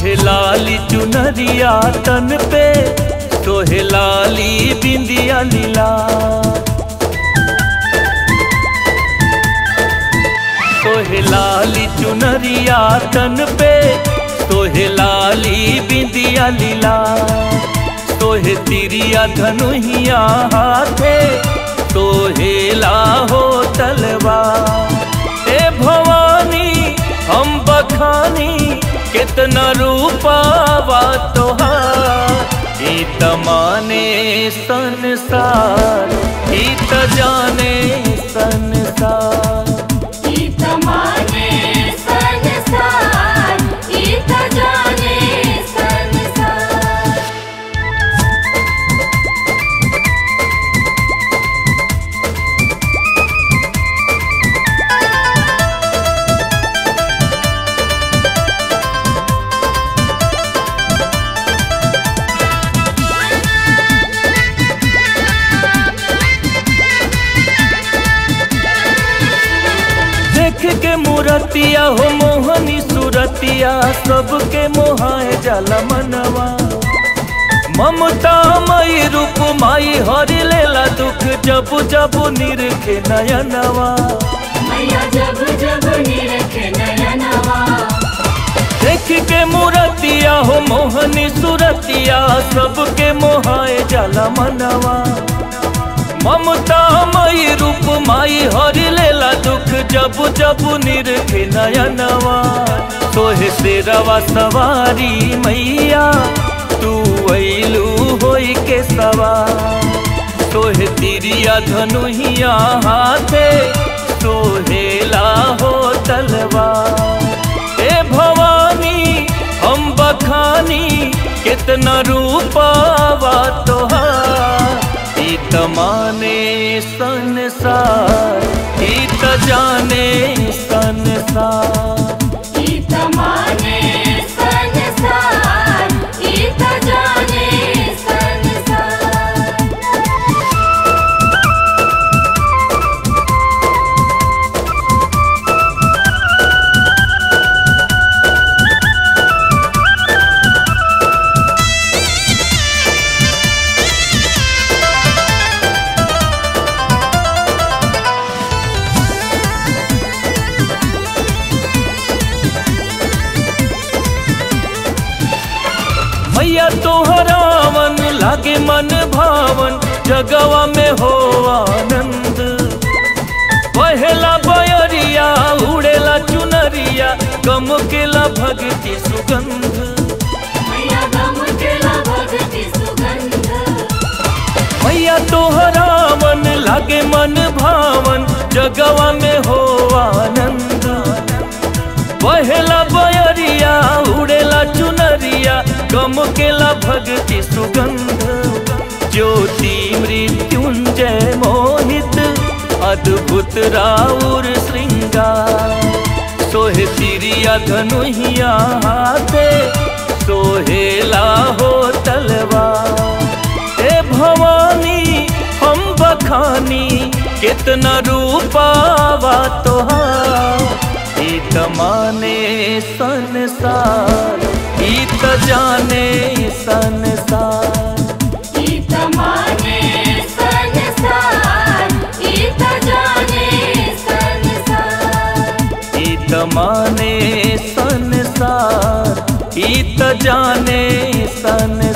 सोहे लाली चुनरिया तन पे, सोहे लाली बिंदिया लीला। सोहे लाली चुनरिया तन पे, सोहे लाली बिंदिया लीला। सोहे तिरिया धनुहिया हाथे, सोहे लाहो तलवार। ए भवानी हम बखानी कितना रूपावा तोहार। ई त माने संसार, ई त जाने संसार। ई त माने संसार, ई त जाने संसार। देख के मूरतिया हो मोहनी सूरतिया, सबके मोहाए जाला मनवा। ममता मई रूप माई हरि लेला दुख, जब जब निरखे नयनवा। मैया जब जब निरखे नयनवा। देख के मूरतिया हो मोहनी सूरतिया, सबके मोहाए जाला मनवा। ममता मई रूप माई हरि लेला दुख, जब जब निरखे नयनवा। सोहे शेरवा सवारी मैया, तू अइलू होई के सवार। सोहे तिरिया धनुहिया हाथे, सोहे लाहो तलवार। ए भवानी हम बखानी कितना रूपावा तोहार। ई त माने संसार, ई त जाने संसार। ई त माने संसार, ई त जाने संसार। मैया तोहरावन लागे मन भावन, जगवा में हो आनंद। पहला बयरिया उड़ेला चुनरिया, गम केला भक्ति सुगंध। मैया गम केला भक्ति सुगंध। मैया तोहरावन लागे मन भावन, जगवा में हो आनंद। पहला बयरिया उड़ेला चुनरिया, गम केला भक्ति सुगंध। ज्योति मृत्युंजय मोहित, अद्भुत राउर श्रृंगार। सोहे तिरिया धनुहिया हाथे, सोहे लाहो तलवार। ए भवानी हम बखानी कितना रूपावा तोहार। ई त माने संसार, ई त जाने संसार। ई त माने संसार, ई त जाने संसार। ई त माने संसार, ई त जाने संसार।